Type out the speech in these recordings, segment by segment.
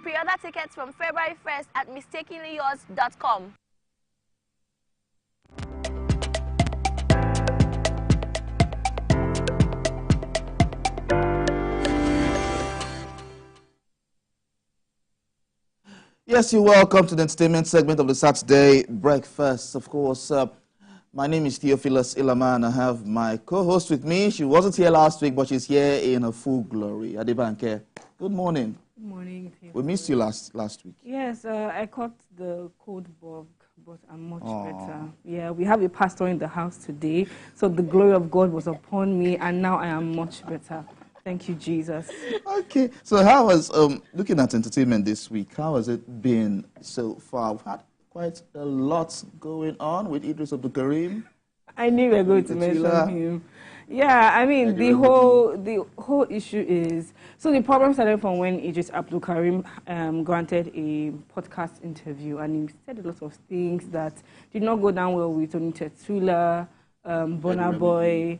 Pre-order tickets from February 1st at mistakenlyyours.com. Yes, you're welcome to the entertainment segment of the Saturday Breakfast. Of course, my name is Theophilus Ilaman. I have my co-host with me. She wasn't here last week, but she's here in her full glory. Adebanke, good morning. Good morning, Theophilus. We missed you last week. Yes, I caught the cold bug, but I'm much better. Yeah, we have a pastor in the house today, so the glory of God was upon me, and now I am much better. Thank you, Jesus. Okay, so how was, looking at entertainment this week, how has it been so far? We've had quite a lot going on with Idris Abdul Karim. I knew we were going to mention him. Yeah, I mean, the whole issue is, so the problem started from when Idris Abdul Karim granted a podcast interview, and he said a lot of things that did not go down well with Tony Tetula, Burna Boy,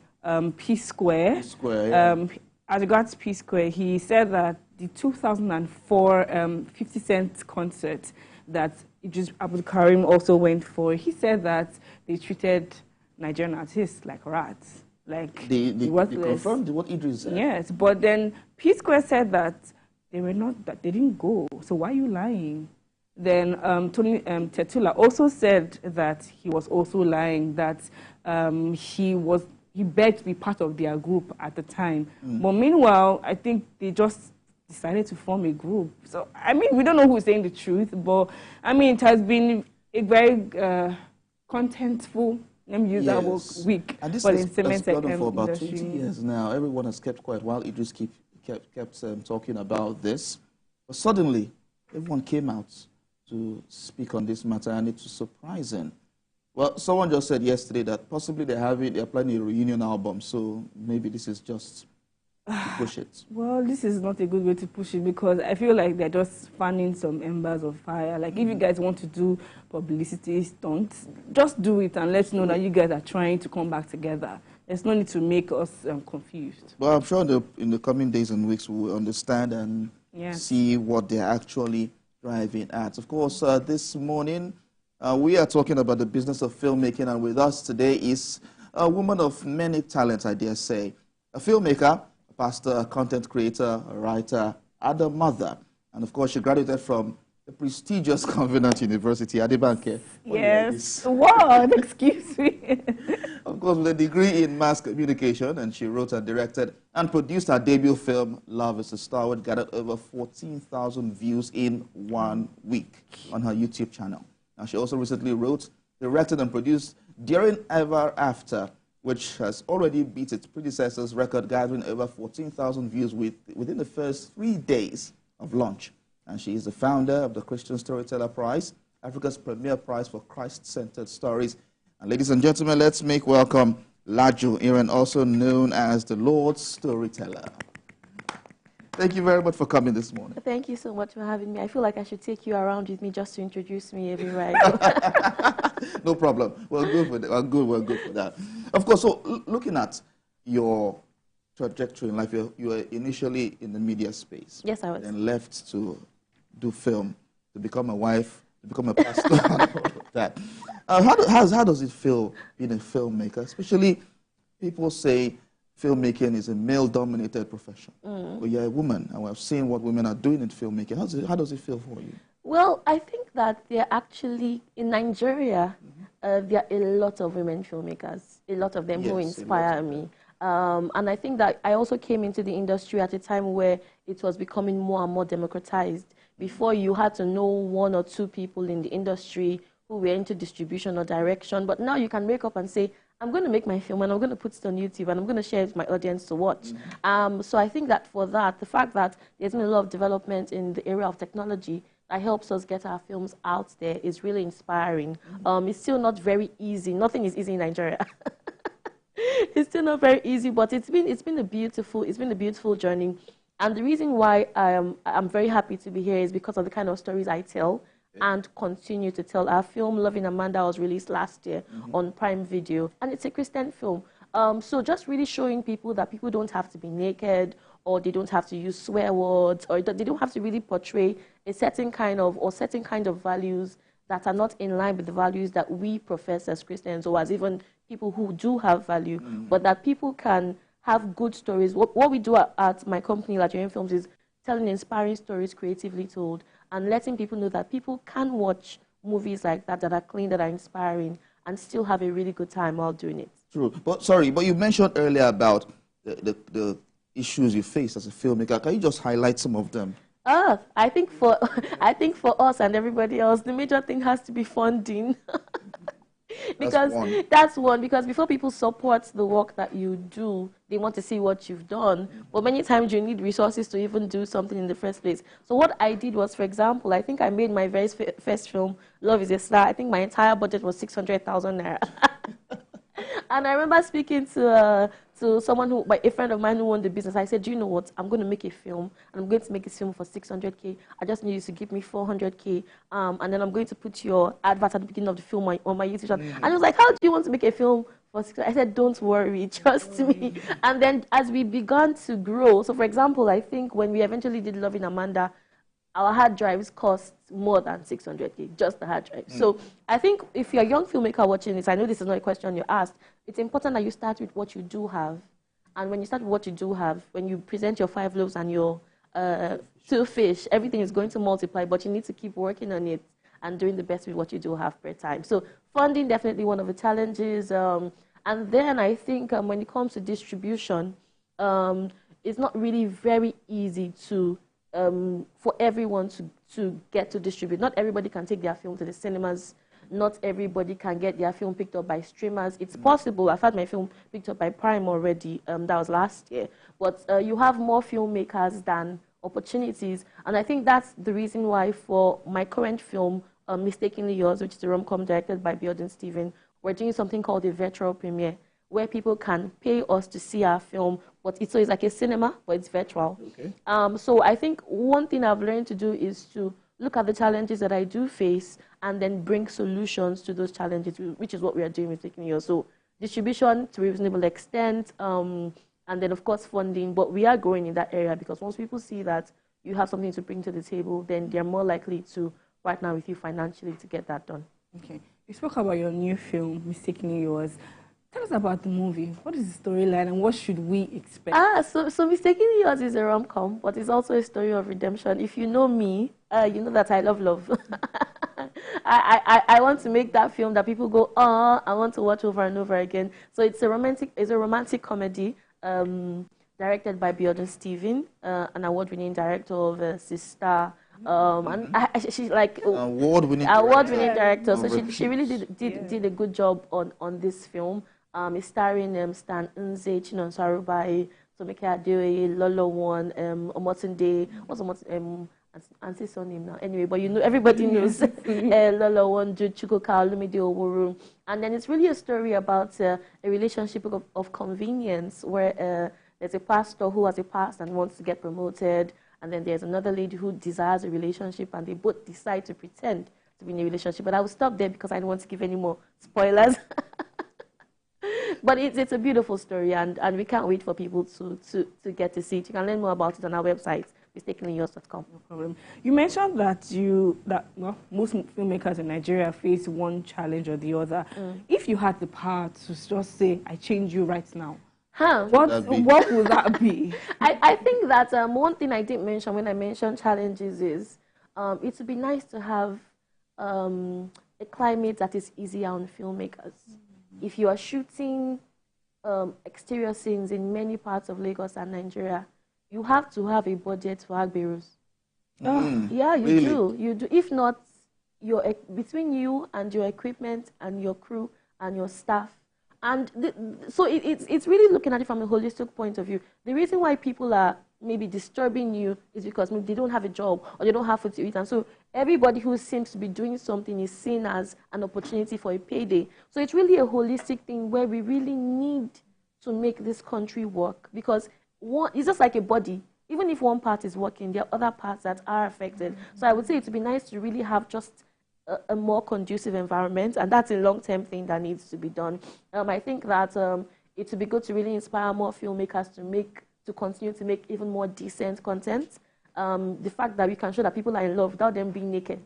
P-Square. P-Square, yeah. As regards P-Square, he said that the 2004 50 Cent concert that Idris Abdul Karim also went for, he said that they treated Nigerian artists like rats, like They worthless. confirmed what Idris said. Yes, but then P-Square said that they didn't go. So why are you lying? Then Tony Tetula also said that he was also lying, that he begged to be part of their group at the time. But meanwhile, I think they just decided to form a group. So, I mean, we don't know who's saying the truth, but, I mean, it has been a very contentful, let me use that word, week and this for the has cement gone on for about industry. 20 years now. Everyone has kept quiet while Idris kept talking about this. But suddenly, everyone came out to speak on this matter, and it's surprising. Well, someone just said yesterday that possibly they're planning a reunion album, so maybe this is just to push it. Well, this is not a good way to push it, because I feel like they're just fanning some embers of fire. Like, if you guys want to do publicity stunts, just do it and let's know that you guys are trying to come back together. There's no need to make us confused. Well, I'm sure in the coming days and weeks we will understand and see what they're actually driving at. Of course, this morning, we are talking about the business of filmmaking, and with us today is a woman of many talents, I dare say. A filmmaker, a pastor, a content creator, a writer, and a mother. And of course, she graduated from the prestigious Covenant University, Adebanke. Yes. What? Excuse me. Of course, with a degree in mass communication, and she wrote and directed and produced her debut film, Love is a Star, which gathered over 14,000 views in 1 week on her YouTube channel. Now, she also recently wrote, directed, and produced During Ever After, which has already beat its predecessor's record, gathering over 14,000 views within the first 3 days of launch. And she is the founder of the Christian Storyteller Prize, Africa's premier prize for Christ-centered stories. And ladies and gentlemen, let's make welcome Laju, Iren, also known as the Lord's Storyteller. Thank you very much for coming this morning. Thank you so much for having me. I feel like I should take you around with me just to introduce me everywhere. No problem. We're good for that. We're good for that. Of course, so looking at your trajectory in life, you were initially in the media space. Yes, I was. Then left to do film, to become a wife, to become a pastor, and all of that. How does it feel being a filmmaker? Especially people say filmmaking is a male-dominated profession. But you're a woman, and we've seen what women are doing in filmmaking. How does it feel for you? Well, I think that they're actually, in Nigeria, there are a lot of women filmmakers, a lot of them who inspire me. And I think that I also came into the industry at a time where it was becoming more and more democratized. Before, you had to know 1 or 2 people in the industry who were into distribution or direction, but now you can wake up and say, I'm going to make my film and I'm going to put it on YouTube and I'm going to share it with my audience to watch. So I think that for that, the fact that there's been a lot of development in the area of technology that helps us get our films out there is really inspiring. It's still not very easy. Nothing is easy in Nigeria. It's still not very easy, but it's been a beautiful journey. And the reason why I'm very happy to be here is because of the kind of stories I tell and continue to tell. Our film, Loving Amanda, was released last year on Prime Video, and it's a Christian film. So just really showing people that people don't have to be naked or they don't have to use swear words, or they don't have to really portray a certain kind of values that are not in line with the values that we profess as Christians or as even people who do have value, but that people can have good stories. What we do at my company, Iren Films, is telling inspiring stories creatively told and letting people know that people can watch movies like that are clean, that are inspiring, and still have a really good time while doing it. True. But you mentioned earlier about the issues you face as a filmmaker. Can you just highlight some of them? I think for us and everybody else, the major thing has to be funding. Because that's one. Because before people support the work that you do, they want to see what you've done. But many times you need resources to even do something in the first place. So what I did was, for example, I think I made my very first film, Love is a Star. I think my entire budget was 600,000 naira. And I remember speaking to someone a friend of mine who owned the business. I said, do you know what? I'm going to make a film, and I'm going to make a film for 600K. I just need you to give me 400K, and then I'm going to put your advert at the beginning of the film on my YouTube channel. And he was like, how do you want to make a film for 600K? I said, don't worry, trust me. And then as we began to grow, so for example, I think when we eventually did Love in Amanda, our hard drives cost more than 600K, just the hard drive. So I think if you're a young filmmaker watching this, I know this is not a question you asked, it's important that you start with what you do have. And when you start with what you do have, when you present your 5 loaves and your 2 fish, everything is going to multiply, but you need to keep working on it and doing the best with what you do have per time. So funding, definitely one of the challenges. And then I think when it comes to distribution, it's not really very easy to for everyone to get to distribute. Not everybody can take their film to the cinemas. Not everybody can get their film picked up by streamers. It's possible. I've had my film picked up by Prime already. That was last year. But you have more filmmakers than opportunities. And I think that's the reason why for my current film, Mistakenly Yours, which is a rom-com directed by Biodun Steven, we're doing something called a virtual premiere, where people can pay us to see our film, but it's like a cinema, but it's virtual. Okay. So I think one thing I've learned to do is to look at the challenges that I do face and then bring solutions to those challenges, which is what we are doing with Taking Yours. So distribution to a reasonable extent, and then of course funding, but we are growing in that area because once people see that you have something to bring to the table, then they're more likely to partner with you financially to get that done. Okay. You spoke about your new film, Mistakenly Yours. Tell us about the movie. What is the storyline and what should we expect? So Mistakenly Yours is a rom-com, but it's also a story of redemption. If you know me, you know that I love love. I want to make that film that people go, I want to watch over and over again. So it's a romantic comedy directed by Biodun Steven, an award-winning director of Sister. And she's like award-winning director. So she really did a good job on this film. It's starring Stan Nze, Chinon Sarubai, Tomike Adeoye, Lolo One, Omotunde, what's Omotunde? Auntie's surname now. Anyway, but you know, everybody knows Lolo One, Chukwuka Olumide Oworu. And then it's really a story about a relationship of convenience where there's a pastor who has a past and wants to get promoted. And then there's another lady who desires a relationship, and they both decide to pretend to be in a relationship. But I will stop there because I don't want to give any more spoilers. But it's a beautiful story, and we can't wait for people to get to see it. You can learn more about it on our website, mistakenlyyours.com. No problem. You mentioned that most filmmakers in Nigeria face one challenge or the other. If you had the power to just say, I change you right now, what would that be? I think that one thing I didn't mention when I mentioned challenges is it would be nice to have a climate that is easier on filmmakers. If you are shooting exterior scenes in many parts of Lagos and Nigeria, you have to have a budget for agberos. Yeah, you do. If not, between you and your equipment and your crew and your staff. And so it's really looking at it from a holistic point of view. The reason why people are maybe disturbing you is because maybe they don't have a job or they don't have food to eat. And so everybody who seems to be doing something is seen as an opportunity for a payday. So it's really a holistic thing where we really need to make this country work, because it's just like a body. Even if one part is working, there are other parts that are affected. So I would say it would be nice to really have just a more conducive environment, and that's a long-term thing that needs to be done. I think that it would be good to really inspire more filmmakers to make to continue to make even more decent content. The fact that we can show that people are in love without them being naked.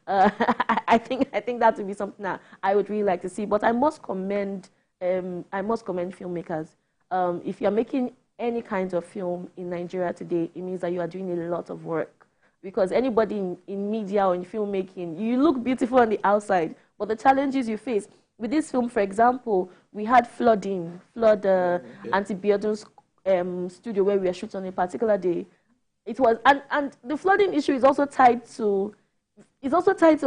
I think that would be something that I would really like to see. But I must commend filmmakers. If you're making any kind of film in Nigeria today, it means that you are doing a lot of work. Because anybody in media or in filmmaking, you look beautiful on the outside, but the challenges you face. With this film, for example, we had flood Anti-Biodun's studio where we were shooting on a particular day. It was, and the flooding issue is also tied to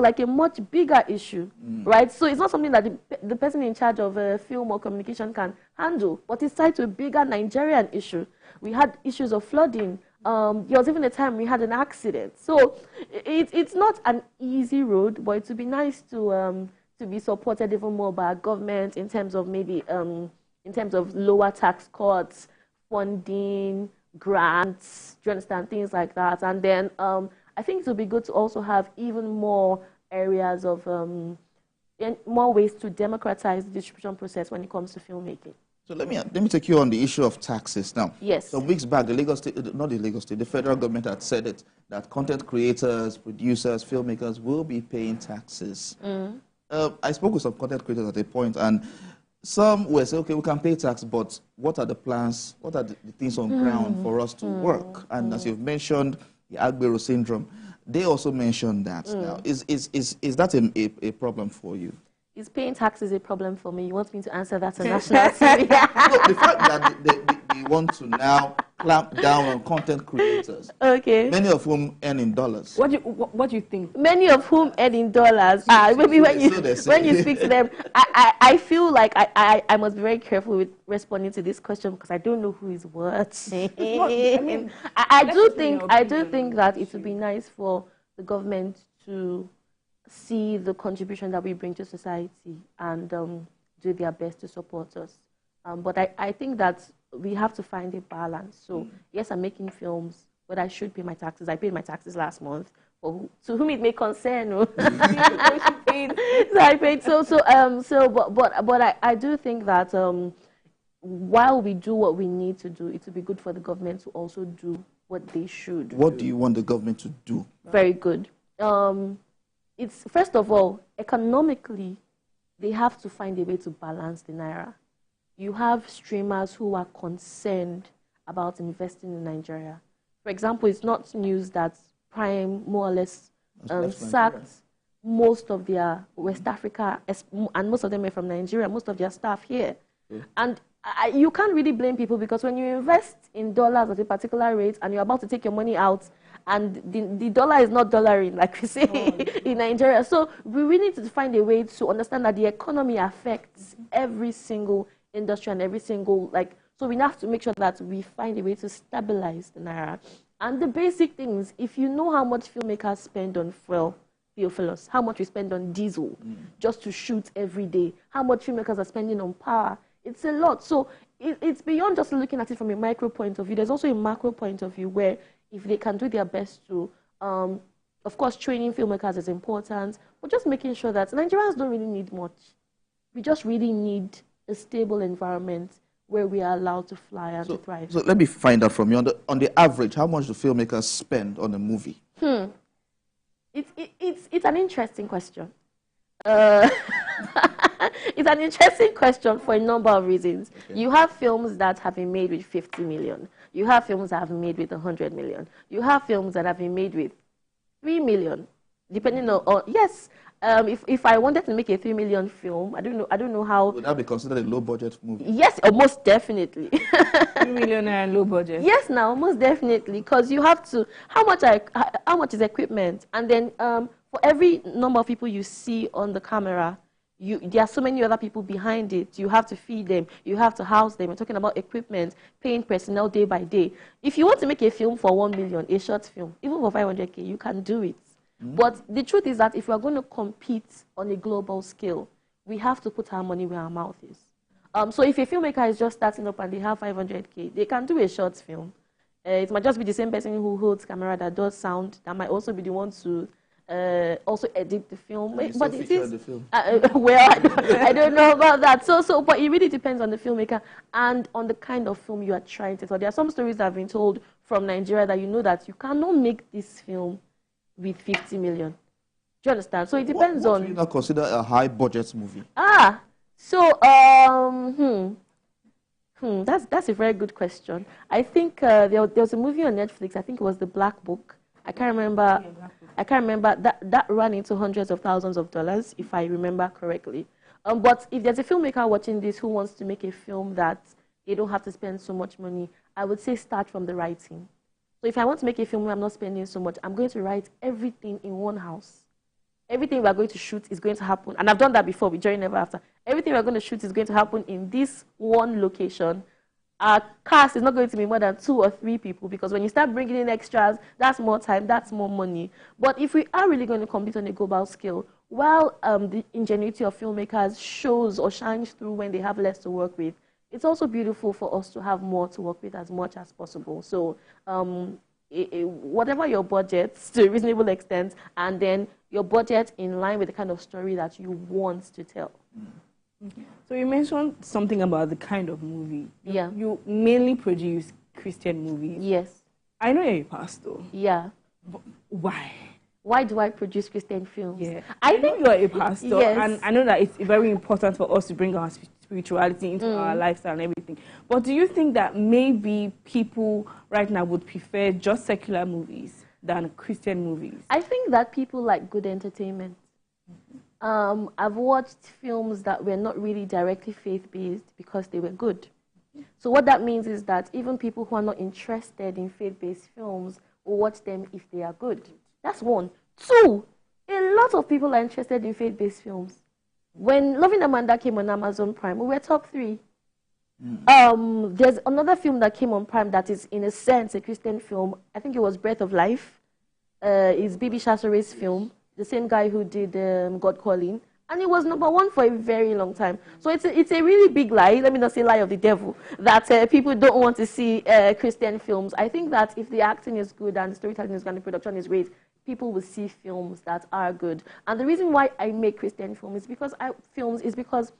like a much bigger issue, right? So it's not something that the person in charge of film or communication can handle, but it's tied to a bigger Nigerian issue. We had issues of flooding. There was even a time we had an accident. So it's not an easy road, but it would be nice to be supported even more by our government in terms of maybe in terms of lower tax cuts, funding, grants, do you understand, things like that. And then I think it would be good to also have even more areas of, more ways to democratize the distribution process when it comes to filmmaking. So let me take you on the issue of taxes now. Yes. Some weeks back, the federal government had said it, that content creators, producers, filmmakers will be paying taxes. I spoke with some content creators at a point, and some were saying, okay, we can pay tax, but what are the plans, what are the things on ground for us to work? And as you've mentioned, the Agbero syndrome, they also mentioned that. Now, is that a problem for you? Is paying taxes a problem for me? You want me to answer that on national TV? No, the fact that they want to now clamp down on content creators, okay, many of whom earn in dollars. What do you think? Many of whom earn in dollars. Maybe when you speak to them, I feel like I must be very careful with responding to this question because I don't know who is what. I do think that it would be nice for the government to see the contribution that we bring to society and do their best to support us. But I think that we have to find a balance. So, yes, I'm making films, but I should pay my taxes. I paid my taxes last month. To whom it may concern. So I paid. But I do think that while we do what we need to do, it would be good for the government to also do what they should. What do you want the government to do? Very good. It's, first of all, economically, they have to find a way to balance the naira. You have streamers who are concerned about investing in Nigeria. For example, it's not news that Prime more or less sacked most of their West Africa, and most of them are from Nigeria, most of their staff here. And you can't really blame people because when you invest in dollars at a particular rate and you're about to take your money out, and the dollar is not dollaring, like we say in Nigeria. So we really need to find a way to understand that the economy affects every single industry and every single, so we have to make sure that we find a way to stabilize the naira. And the basic things, if you know how much filmmakers spend on fuel, Theophilus, how much we spend on diesel just to shoot every day, how much filmmakers are spending on power, it's a lot. So it's beyond just looking at it from a micro point of view. There's also a macro point of view where if they can do their best to, of course, training filmmakers is important, but just making sure that Nigerians don't really need much. We just really need a stable environment where we are allowed to fly and to thrive. So let me find out from you, on the average, how much do filmmakers spend on a movie? It's an interesting question. It's an interesting question for a number of reasons. Okay. You have films that have been made with 50 million. You have films that have been made with 100 million. You have films that have been made with 3 million, depending on yes. If I wanted to make a 3 million film, I don't know how. Would that be considered a low budget movie? Yes, most definitely. 3 million and low budget. Yes, now most definitely, because you have to. How much is equipment, and then for every number of people you see on the camera, there are so many other people behind it. You have to feed them. You have to house them. We're talking about equipment, paying personnel day by day. If you want to make a film for 1 million, a short film, even for 500K, you can do it. But the truth is that if we're going to compete on a global scale, we have to put our money where our mouth is. So if a filmmaker is just starting up and they have 500K, they can do a short film. It might just be the same person who holds camera that does sound, that might also be the one to also edit the film. But it is the film. Well, I don't know about that. But it really depends on the filmmaker and on the kind of film you are trying to tell. There are some stories that have been told from Nigeria that you know that you cannot make this film with 50 million. Do you understand? So it depends on. What do you not consider a high budget movie? That's a very good question. I think there was a movie on Netflix. I think it was The Black Book. I can't remember. That ran into hundreds of thousands of dollars, if I remember correctly. But if there's a filmmaker watching this who wants to make a film that they don't have to spend so much money, I would say start from the writing. So if I want to make a film where I'm not spending so much, I'm going to write everything in one house. Everything we are going to shoot is going to happen. And I've done that before with Journey Never After. Everything we're going to shoot is going to happen in this one location. Our cast is not going to be more than 2 or 3 people, because when you start bringing in extras, that's more time, that's more money. But if we are really going to compete on a global scale, while the ingenuity of filmmakers shows or shines through when they have less to work with, it's also beautiful for us to have more to work with as much as possible. So whatever your budget to a reasonable extent, and then your budget in line with the kind of story that you want to tell. So you mentioned something about the kind of movie. Yeah. You mainly produce Christian movies. Yes. I know you're a pastor. Yeah. But why? Why do I produce Christian films? Yeah. I think you're a pastor, yes. And I know that it's very important for us to bring our spirituality into our lifestyle and everything. But do you think that maybe people right now would prefer just secular movies than Christian movies? I think that people like good entertainment. I've watched films that were not really directly faith-based because they were good. So what that means is that even people who are not interested in faith-based films will watch them if they are good. That's one. 2, a lot of people are interested in faith-based films. When Loving Amanda came on Amazon Prime, we were top 3. There's another film that came on Prime that is, in a sense, a Christian film. I think it was Breath of Life. It's Bibi Shasore's film, the same guy who did God Calling. And it was #1 for a very long time. So it's a really big lie, let me not say lie of the devil, that people don't want to see Christian films. I think that if the acting is good and the storytelling is good and the production is great, people will see films that are good. And the reason why I make Christian films is because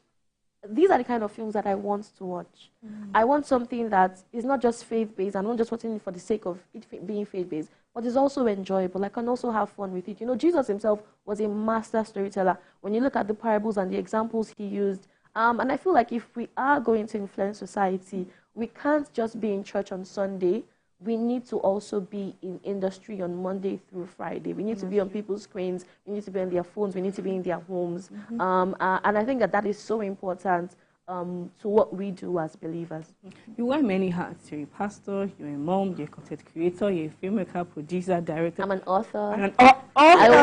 these are the kind of films that I want to watch. I want something that is not just faith-based. I'm not just watching it for the sake of it being faith-based, but is also enjoyable. I can also have fun with it. You know, Jesus himself was a master storyteller. When you look at the parables and the examples he used, and I feel like if we are going to influence society, we can't just be in church on Sunday. We need to also be in industry on Monday through Friday. We need to be on people's screens. We need to be on their phones. We need to be in their homes. And I think that is so important to what we do as believers. You wear many hats. You're a pastor, you're a mom, you're a content creator, you're a filmmaker, producer, director. I'm an author. And a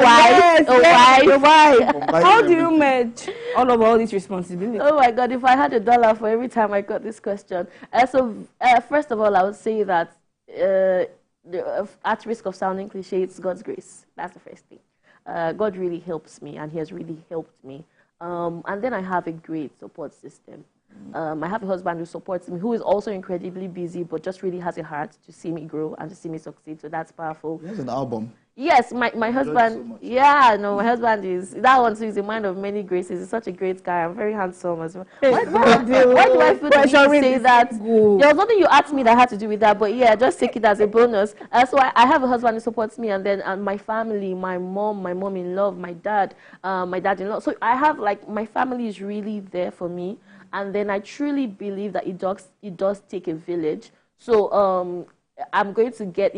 wife. How do you manage all of these responsibilities? Oh my God, if I had $1 for every time I got this question. First of all, I would say that at risk of sounding cliche, it's God's grace. That's the first thing. God really helps me, and he has really helped me. And then I have a great support system. I have a husband who supports me, who is also incredibly busy, but just really has a heart to see me grow and to see me succeed. So that's powerful. He has an album. Yes, my husband. So my husband is that one too. Is a man of many graces. He's such a great guy. I'm very handsome as well. Why do I feel the need to say that? There was nothing you asked me that had to do with that, but yeah, just take it as a bonus. So I have a husband who supports me, and then my family, my mom-in-law, my dad-in-law. So I have my family is really there for me, and then I truly believe that it does take a village. So I'm going to get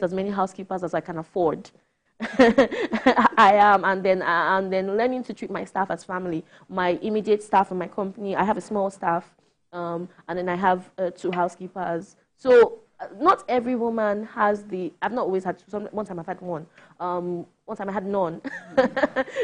as many housekeepers as I can afford. I am, and then learning to treat my staff as family. My immediate staff in my company, I have a small staff, and then I have 2 housekeepers. So not every woman has I've not always had 2. One time I've had 1. One time I had none.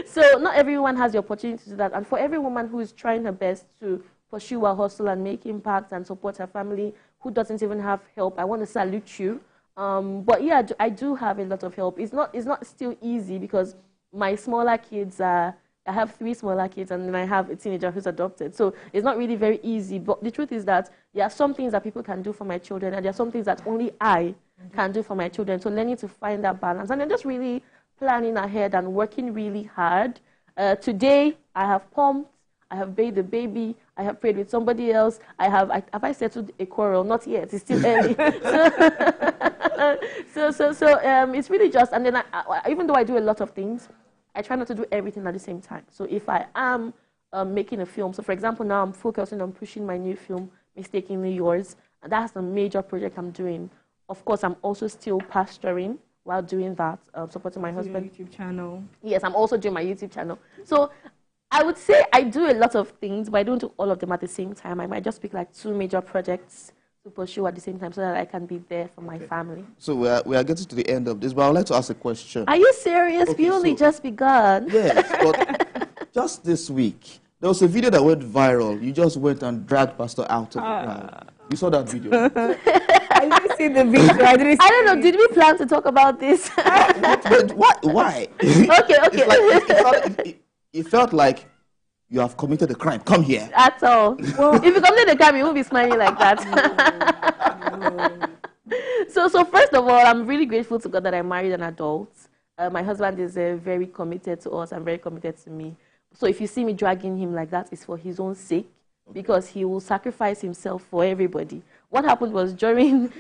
So not everyone has the opportunity to do that. And for every woman who is trying her best to pursue her hustle and make impact and support her family, who doesn't even have help, I want to salute you. But yeah, I do have a lot of help. It's not still easy because my smaller kids I have 3 smaller kids, and then I have a teenager who's adopted. So it's not really very easy. But the truth is that there are some things that people can do for my children, and there are some things that only I can do for my children. So learning to find that balance, and then just really planning ahead and working really hard. Today, I have pumped, I have bathed the baby, I have prayed with somebody else, have I settled a quarrel? Not yet, it's still early. So it's really just, and then even though I do a lot of things, I try not to do everything at the same time. So if I am making a film, so for example, now I'm focusing on pushing my new film, Mistakenly Yours, and that's a major project I'm doing. Of course, I'm also still pastoring while doing that, supporting my husband. YouTube channel. Yes, I'm also doing my YouTube channel. So I would say I do a lot of things, but I don't do all of them at the same time. I might just pick like 2 major projects to pursue at the same time so that I can be there for my family. So we are getting to the end of this, but I would like to ask a question. Are you serious? Okay, We only just begun. Yes, but just this week, there was a video that went viral. You just went and dragged Pastor out of the crowd. You saw that video? I didn't see the video. I don't know. Did we plan to talk about this? Why? Okay. It felt like you have committed a crime. Come here. That's all. Well, if you committed a crime, you won't be smiling like that. So first of all, I'm really grateful to God that I married an adult. My husband is very committed to us and very committed to me. So if you see me dragging him like that, it's for his own sake, because he will sacrifice himself for everybody. What happened was during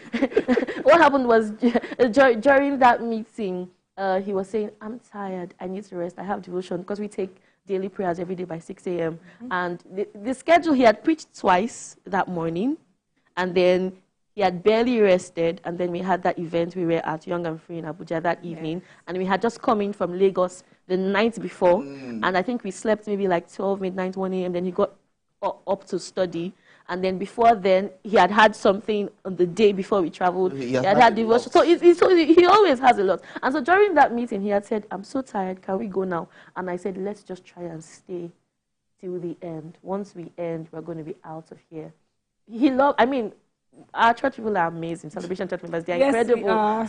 during that meeting, he was saying, "I'm tired. I need to rest. I have devotion," because we take daily prayers every day by 6 a.m. And the schedule, he had preached twice that morning, and then he had barely rested, and then we had that event we were at Young and Free in Abuja that evening, and we had just come in from Lagos the night before, and I think we slept maybe like 12, midnight, 1 a.m., then he got up to study, and then before then, he had something on the day before we traveled. He had devotion. So he always has a lot. And so during that meeting, he had said, "I'm so tired, can we go now?" And I said, "Let's just try and stay till the end. Once we end, we're going to be out of here." Our church people are amazing. Celebration church members, they're incredible. I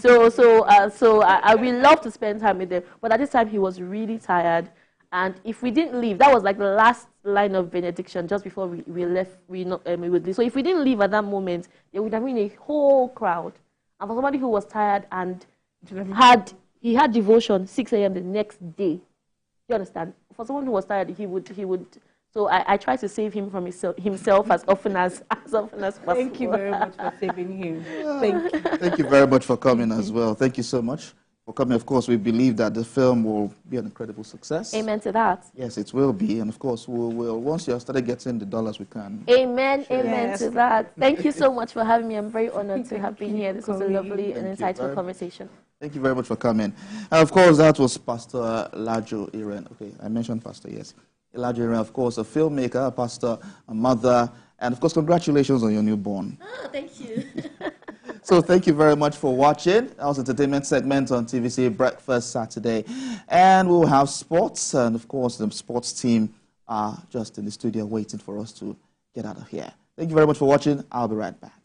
will love to spend time with them. But at this time, he was really tired. And if we didn't leave, that was like the last line of benediction just before we left. We would leave. So if we didn't leave at that moment, there would have been a whole crowd. And for somebody who was tired and he had devotion 6 a.m. the next day, you understand? For someone who was tired, he would. So I try to save him from himself as often as possible. Thank you very much for saving him. Thank you. Thank you very much for coming as well. Thank you so much for coming. Of course, we believe that the film will be an incredible success. Amen to that. Yes, it will be. And of course, we'll once you have started getting the dollars, we can. Amen. Amen to that. Thank you so much for having me. I'm very honored to have been here. This was a lovely and insightful conversation. Thank you very much for coming. And of course, that was Pastor Laju Iren. Okay, I mentioned Pastor, yes. Laju Iren, of course, a filmmaker, a pastor, a mother, and of course, congratulations on your newborn. Oh, thank you. So thank you very much for watching. That was entertainment segment on TVC Breakfast Saturday. And we'll have sports, and of course, the sports team are just in the studio waiting for us to get out of here. Thank you very much for watching. I'll be right back.